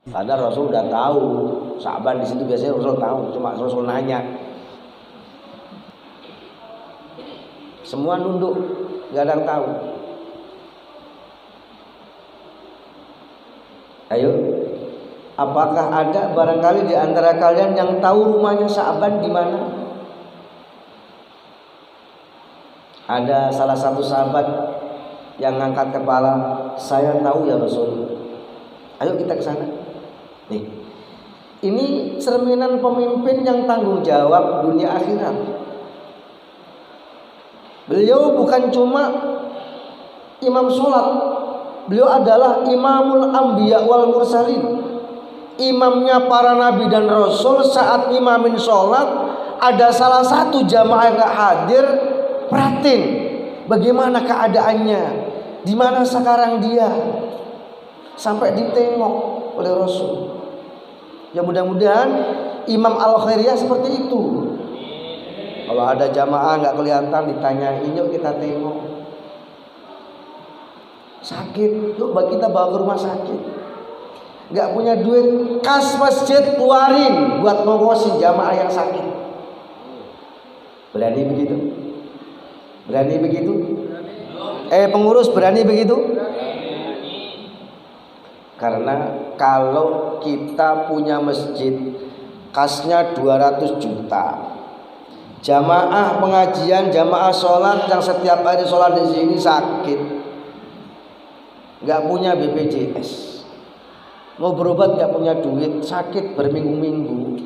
Karena Rasul udah tahu, Sa'ban di situ biasanya Rasul tahu, cuma Rasul nanya. Semua nunduk, nggak ada yang tahu. Ayo, apakah ada barangkali di antara kalian yang tahu rumahnya Sa'ban di mana? Ada salah satu sahabat yang ngangkat kepala, saya tahu ya Rasul. Ayo kita ke sana. Nih, ini cerminan pemimpin yang tanggung jawab dunia akhirat. Beliau bukan cuma imam sholat, beliau adalah imamul anbiya wal mursalin, imamnya para nabi dan rasul. Saat imamin sholat, ada salah satu jamaah yang gak hadir, perhatiin bagaimana keadaannya, di mana sekarang dia, sampai ditengok oleh Rasul. Ya mudah-mudahan imam al-khairiyah seperti itu. Kalau ada jamaah nggak kelihatan, ditanyain, yuk kita tengok. Sakit, yuk kita bawa ke rumah sakit. Nggak punya duit, kas masjid keluarin buat ngongkosin jamaah yang sakit. Berani begitu? Berani begitu? Pengurus berani begitu? Karena kalau kita punya masjid, kasnya 200 juta, jamaah pengajian, jamaah sholat yang setiap hari sholat di sini sakit, nggak punya BPJS, mau berobat nggak punya duit, sakit berminggu-minggu,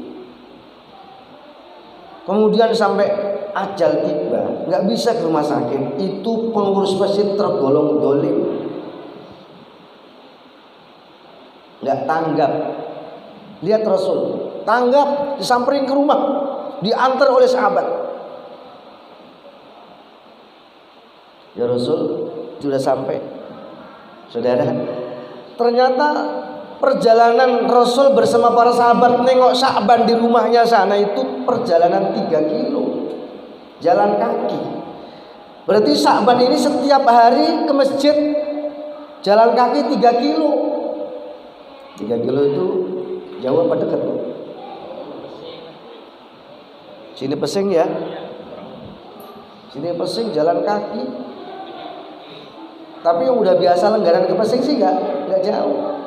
kemudian sampai ajal tiba nggak bisa ke rumah sakit, itu pengurus masjid tergolong dolim, nggak tanggap. Lihat Rasul tanggap, disamperin ke rumah, diantar oleh sahabat. Ya Rasul sudah sampai. Saudara, ternyata perjalanan Rasul bersama para sahabat nengok Sa'ban di rumahnya sana itu perjalanan 3 kilo jalan kaki. Berarti Sa'ban ini setiap hari ke masjid jalan kaki 3 kilo. 3 kilo itu jauh apa dekat? Sini Pesing ya. Sini Pesing jalan kaki. Tapi yang udah biasa langganan ke Pesing sih enggak jauh.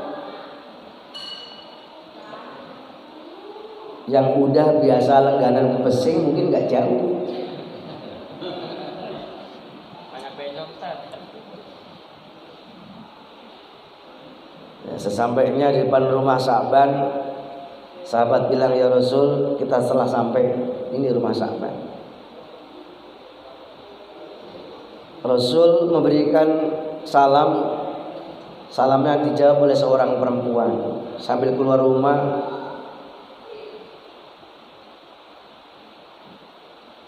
Yang udah biasa langganan ke Pesing mungkin enggak jauh. Banyak bencong, Ustaz. Ya, sesampainya di depan rumah Sa'ban, sahabat bilang, ya Rasul, kita setelah sampai ini rumah Sa'ban. Rasul memberikan salam, salamnya dijawab oleh seorang perempuan. Sambil keluar rumah,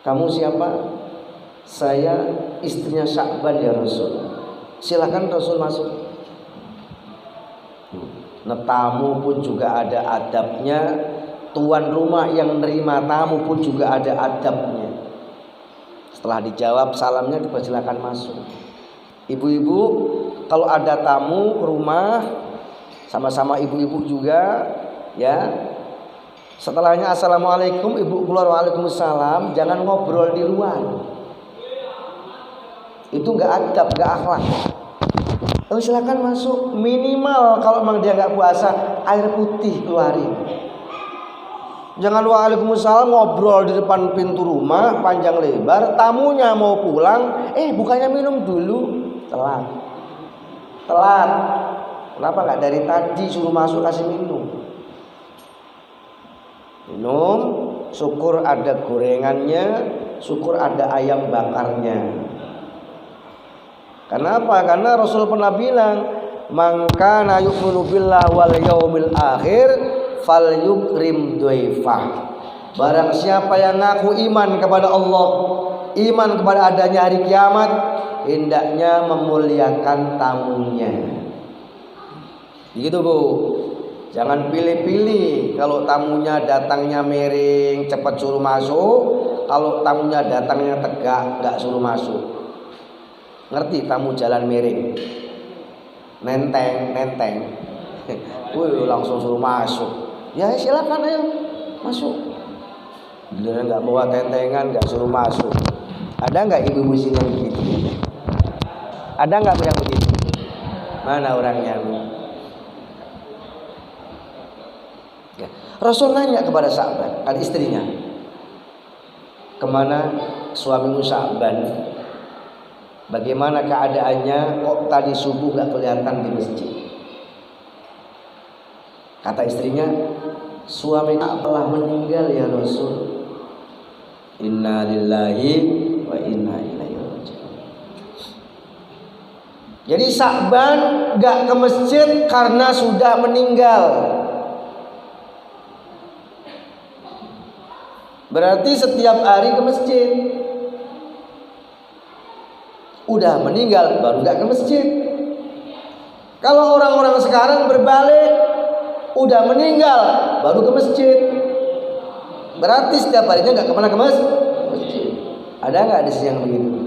kamu siapa? Saya istrinya Sa'ban ya Rasul. Silakan Rasul masuk. Nah, tamu pun juga ada adabnya. Tuan rumah yang nerima tamu pun juga ada adabnya. Setelah dijawab salamnya, dipersilakan masuk. Ibu-ibu, kalau ada tamu ke rumah, sama-sama ibu-ibu juga, ya. Setelahnya assalamualaikum, ibu keluar waalaikumsalam, jangan ngobrol di luar. Itu nggak adab, nggak akhlak. Silakan masuk. Minimal kalau memang dia nggak puasa, air putih keluarin. Jangan waalaikumsalam ngobrol di depan pintu rumah panjang lebar. Tamunya mau pulang, bukannya minum dulu. Telat. Kenapa nggak dari tadi suruh masuk kasih minum? Minum, syukur ada gorengannya, syukur ada ayam bakarnya. Kenapa? Karena Rasul pernah bilang, man kana yu'minu billah wal yaumil akhir falyukrim dhaifah. Barang siapa yang ngaku iman kepada Allah, iman kepada adanya hari kiamat, hendaknya memuliakan tamunya. Gitu Bu. Jangan pilih-pilih. Kalau tamunya datangnya miring, cepat suruh masuk. Kalau tamunya datangnya tegak, enggak suruh masuk. Ngerti tamu jalan miring? Nenteng. Wih, langsung suruh masuk. Ya silakan ayo masuk. Giliran nggak bawa tentengan, nggak suruh masuk. Ada nggak ibu-ibu sini yang begitu? Ada nggak yang begitu? Mana orangnya? Ya. Rasul nanya kepada Sa'ban, kan istrinya, kemana suamimu Sa'ban? Bagaimana keadaannya? Kok tadi subuh nggak kelihatan di masjid? Kata istrinya, suami telah meninggal ya Rasul. Inna lillahi wa inna ilaihi raji'un. Jadi Sa'ban gak ke masjid karena sudah meninggal. Berarti setiap hari ke masjid. Udah meninggal baru gak ke masjid. Kalau orang-orang sekarang berbalik, udah meninggal baru ke masjid. Berarti setiap harinya nggak kemana ke masjid. Ada nggak di sini yang begitu?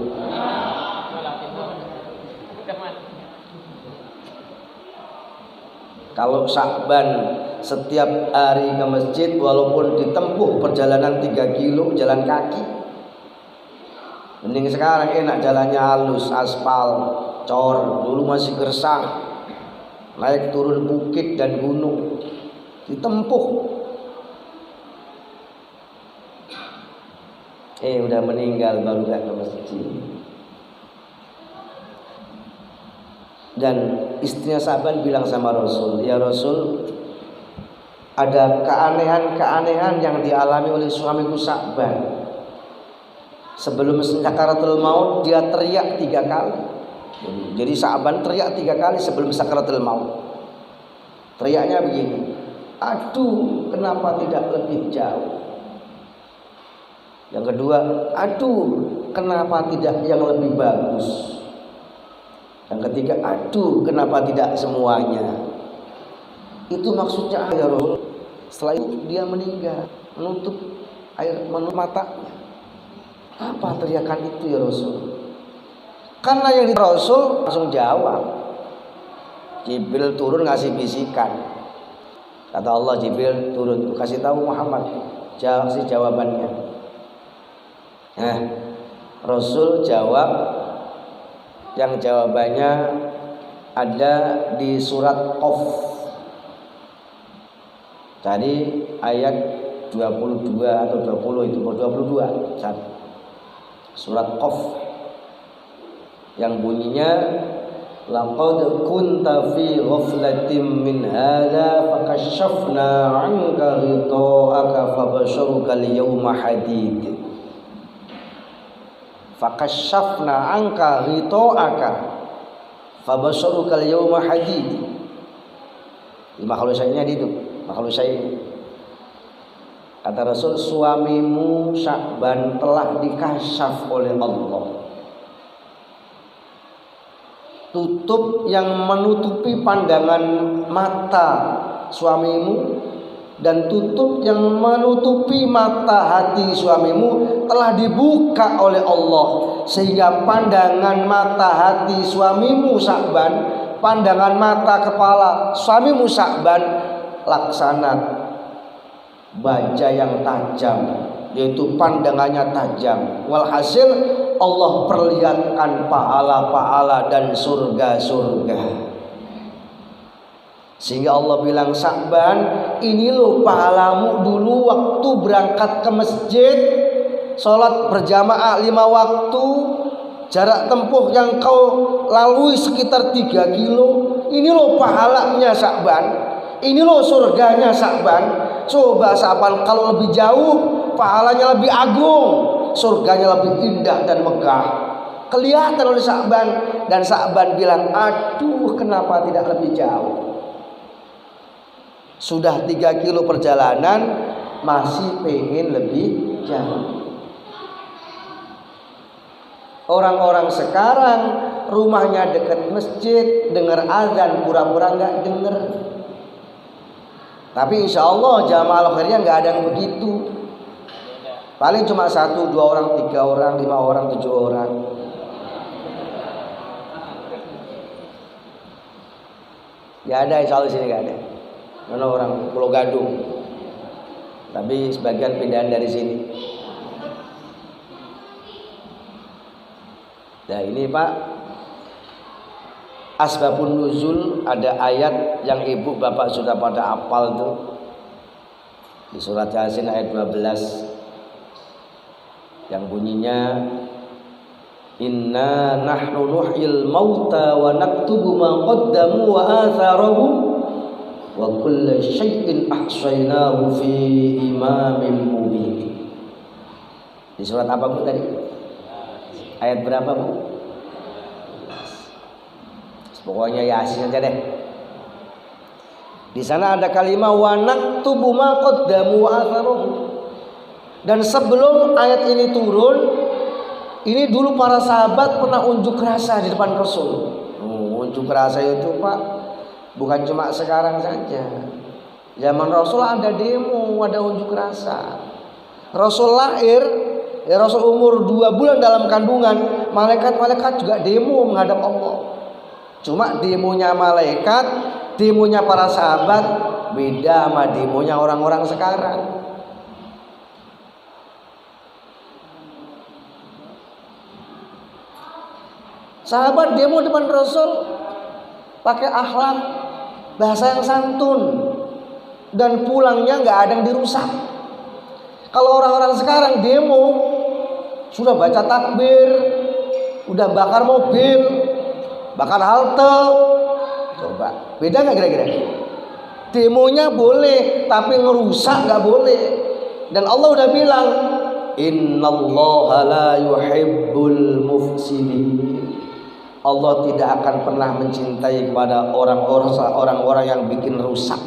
Kalau Sa'ban setiap hari ke masjid, walaupun ditempuh perjalanan 3 kilo jalan kaki, mending sekarang enak, jalannya halus, aspal, cor. Dulu masih gersang, naik turun bukit dan gunung, ditempuh. Udah meninggal baru gak ke masjid. Dan istrinya Sa'ban bilang sama Rasul, ya Rasul, ada keanehan-keanehan yang dialami oleh suamiku Sa'ban. Sebelum sakaratul maut dia teriak 3 kali. Jadi Sa'ban teriak 3 kali sebelum sakaratul maut. Teriaknya begini, aduh kenapa tidak lebih jauh. Yang kedua, aduh kenapa tidak yang lebih bagus. Yang ketiga, aduh kenapa tidak semuanya. Itu maksudnya ya Rasul. Setelah itu dia meninggal, menutup matanya. Apa teriakan itu ya Rasul? Karena yang di Rasul langsung jawab. Jibril turun ngasih bisikan. Kata Allah, Jibril turun kasih tahu Muhammad, kasih jawabannya. Nah, Rasul jawab, yang jawabannya ada di surat Qaf. Tadi ayat 22 atau 20 itu 22 surat Qaf yang bunyinya, laqad kunta fi ghaflatin min hadza fakashafna 'anka ghita'aka fabasharuka al-yawma hadid. Fakashafna 'anka ghita'aka fabasharuka al-yawma hadid. Makhluk syai'nya itu, makhluk syai'. Kata Rasul, suamimu Sa'ban telah dikasyaf oleh Allah. Tutup yang menutupi pandangan mata suamimu dan tutup yang menutupi mata hati suamimu telah dibuka oleh Allah, sehingga pandangan mata hati suamimu Sa'ban, pandangan mata kepala suamimu Sa'ban laksana baja yang tajam, yaitu pandangannya tajam. Walhasil Allah perlihatkan pahala-pahala dan surga-surga. Sehingga Allah bilang, Sa'ban, ini loh pahalamu dulu waktu berangkat ke masjid, sholat berjamaah 5 waktu, jarak tempuh yang kau lalui sekitar 3 kilo. Ini loh pahalanya Sa'ban, ini loh surganya Sa'ban. Coba Sa'ban kalau lebih jauh, pahalanya lebih agung, surganya lebih indah dan megah. Kelihatan oleh Sa'ban. Dan Sa'ban bilang, aduh kenapa tidak lebih jauh. Sudah 3 kilo perjalanan, masih pengen lebih jauh. Orang-orang sekarang rumahnya dekat masjid, dengar azan pura-pura nggak dengar. Tapi insya Allah jamaah akhirnya nggak ada yang begitu. Paling cuma 1, 2 orang, 3 orang, 5 orang, 7 orang. Nggak ada, insya Allah sini nggak ada. Mana orang Pulau Gadung, tapi sebagian pindahan dari sini. Nah ini Pak, asbabun nuzul, ada ayat yang ibu bapak sudah pada hafal tuh di surat Yasin ayat 12 yang bunyinya inna nahnu nuhyil mauta wa naktubu ma qaddamu wa atharahum wa kulla syai'in ahsaynahu fi imamin mubin. Di surat apa Bu tadi? Ayat berapa Bu? Pokoknya Yasin aja deh. Di sana ada kalimat wa naktubu ma qaddamu wa atharuhum. Dan sebelum ayat ini turun, ini dulu para sahabat pernah unjuk rasa di depan Rasul. Unjuk rasa itu Pak, bukan cuma sekarang saja. Zaman Rasul ada demo, ada unjuk rasa. Rasul lahir, ya Rasul umur 2 bulan dalam kandungan, malaikat-malaikat juga demo menghadap Allah. Cuma demonya malaikat, demonya para sahabat beda sama demonya orang-orang sekarang. Sahabat demo depan Rasul pakai akhlak, bahasa yang santun, dan pulangnya nggak ada yang dirusak. Kalau orang-orang sekarang demo sudah baca takbir, udah bakar mobil, bakar halte, coba beda nggak kira-kira? Demonya boleh, tapi ngerusak nggak boleh. Dan Allah udah bilang, innallaha la yuhibbul mufsidin. Allah tidak akan pernah mencintai kepada orang-orang yang bikin rusak.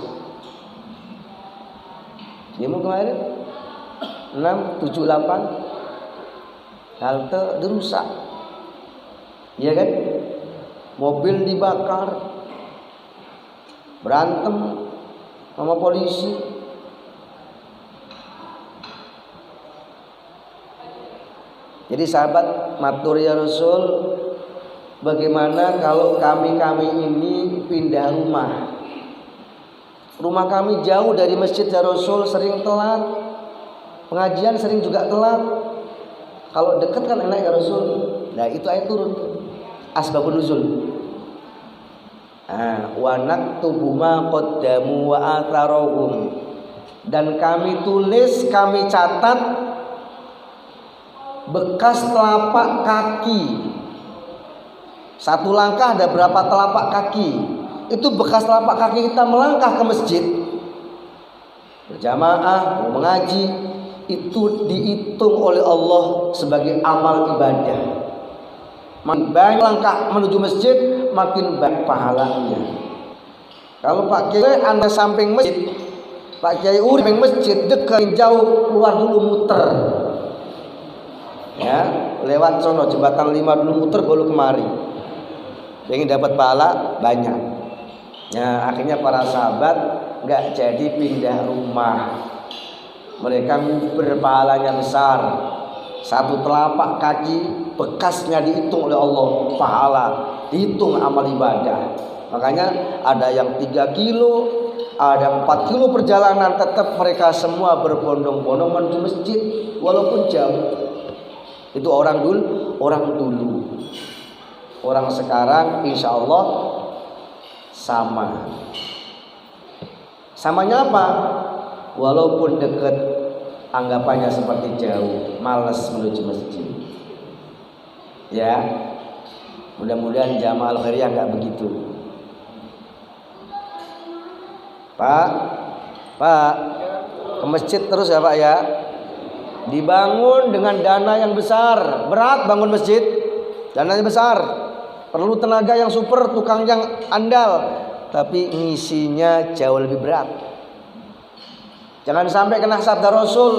Demo kemarin 6, 7, 8 halte dirusak, iya kan? Mobil dibakar, berantem sama polisi. Jadi sahabat matur ya Rasul, bagaimana kalau kami ini pindah rumah? Rumah kami jauh dari masjid ya Rasul, sering telat. Pengajian sering juga telat. Kalau dekat kan enak ya Rasul. Nah itu ayat turun. Asbabun nuzul. Wa naktubu ma qaddamu wa atharahum. Dan kami tulis, kami catat bekas telapak kaki. Satu langkah ada berapa telapak kaki? Itu bekas telapak kaki kita melangkah ke masjid, berjamaah, mengaji, itu dihitung oleh Allah sebagai amal ibadah. Makin banyak langkah menuju masjid, makin banyak pahalanya. Kalau Pak Kiai Anda samping masjid, Pak Kiai samping masjid, dekat jauh, keluar dulu muter. Ya, lewat sono jembatan 5 dulu muter baru kemari. Pengen dapat pahala banyak. Ya, akhirnya para sahabat nggak jadi pindah rumah. Mereka berpahalanya besar. Satu telapak kaki bekasnya dihitung oleh Allah, pahala, dihitung amal ibadah. Makanya ada yang 3 kilo, ada 4 kilo perjalanan, tetap mereka semua berbondong-bondong menuju masjid walaupun jauh. Itu orang dulu. Orang sekarang insya Allah sama. Samanya apa? Walaupun dekat, anggapannya seperti jauh, malas menuju masjid. Ya, mudah-mudahan jamaah al-khairiyah nggak begitu. Pak, ke masjid terus ya Pak ya. Dibangun dengan dana yang besar. Berat bangun masjid, dananya besar. Perlu tenaga yang super, tukang yang andal, tapi ngisinya jauh lebih berat. Jangan sampai kena sabda Rasul,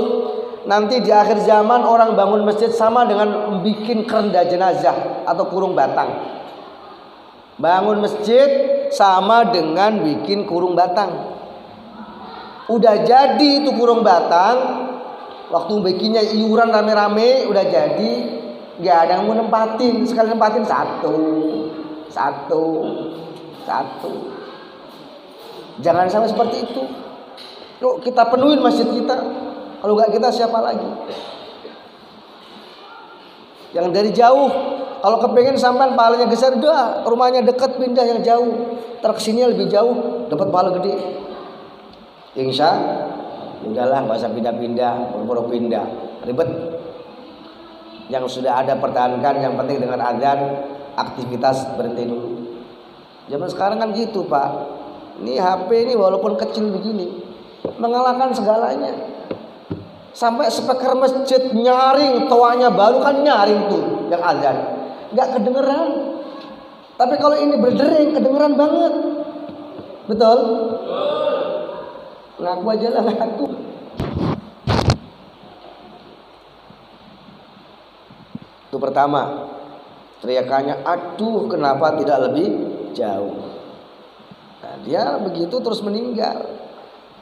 nanti di akhir zaman orang bangun masjid sama dengan bikin kerenda jenazah atau kurung batang. Bangun masjid sama dengan bikin kurung batang. Udah jadi itu kurung batang, waktu bikinnya iuran rame-rame, udah jadi, nggak ada yang mau nempatin. Sekali nempatin satu. Jangan sampai seperti itu. Yuk kita penuhin masjid kita. Kalau nggak kita siapa lagi? Yang dari jauh, kalau kepengen sampai pahalanya besar, udah rumahnya dekat pindah yang jauh. Terkesini lebih jauh, dapat pahala gede. Insya, udahlah, nggak usah pindah-pindah, buru-buru pindah, ribet. Yang sudah ada pertahankan, yang penting dengan azan aktivitas berhenti dulu. Zaman sekarang kan gitu Pak. Ini HP ini walaupun kecil begini mengalahkan segalanya. Sampai speaker masjid nyaring, toanya baru kan nyaring tuh yang azan, nggak kedengeran. Tapi kalau ini berdering kedengeran banget, betul? Ngaku aja lah ngaku. Itu pertama, teriakannya, aduh kenapa tidak lebih jauh. Nah, dia begitu terus meninggal,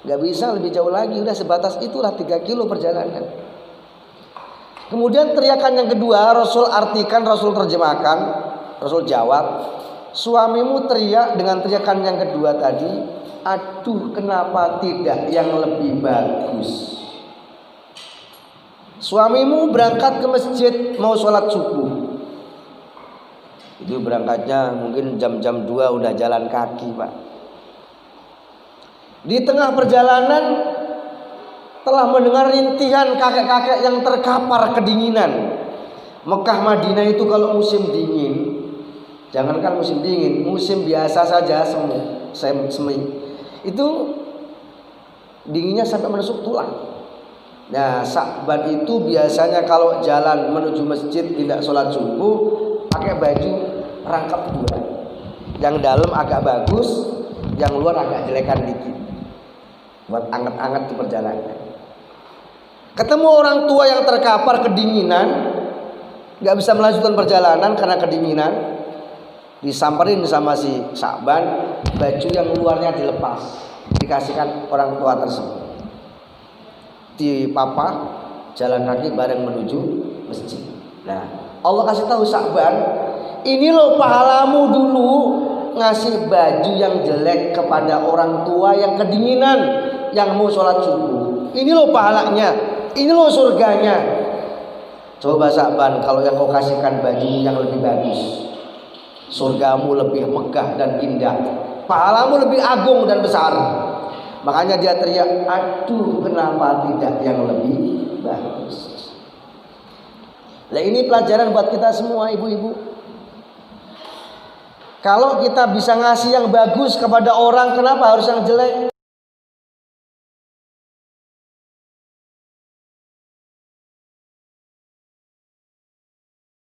nggak bisa lebih jauh lagi, udah sebatas itulah 3 kilo perjalanan. Kemudian teriakan yang kedua, Rasul artikan, Rasul terjemahkan, Rasul jawab, suamimu teriak dengan teriakan yang kedua tadi, aduh kenapa tidak yang lebih bagus. Suamimu berangkat ke masjid mau sholat subuh. Itu berangkatnya mungkin jam-jam 2 udah jalan kaki Pak. Di tengah perjalanan telah mendengar rintihan kakek-kakek yang terkapar kedinginan. Mekah Madinah itu kalau musim dingin, jangankan musim dingin, musim biasa saja semi itu dinginnya sampai menusuk tulang. Nah, Sa'ban itu biasanya kalau jalan menuju masjid tidak sholat subuh pakai baju rangkap 2. Yang dalam agak bagus, yang luar agak jelekan dikit. Buat anget-anget di perjalanan. Ketemu orang tua yang terkapar kedinginan, nggak bisa melanjutkan perjalanan karena kedinginan, disamperin sama si Sa'ban, baju yang luarnya dilepas, dikasihkan orang tua tersebut. Di papa jalan kaki bareng menuju masjid. Nah, Allah kasih tahu Sa'ban, ini loh pahalamu dulu ngasih baju yang jelek kepada orang tua yang kedinginan, yang mau sholat subuh. Ini loh pahalanya, ini loh surganya. Coba Sa'ban, kalau yang kau kasihkan baju yang lebih bagus, surgamu lebih megah dan indah, pahalamu lebih agung dan besar. Makanya dia teriak, aduh kenapa tidak yang lebih bagus. Nah ini pelajaran buat kita semua ibu-ibu. Kalau kita bisa ngasih yang bagus kepada orang, kenapa harus yang jelek?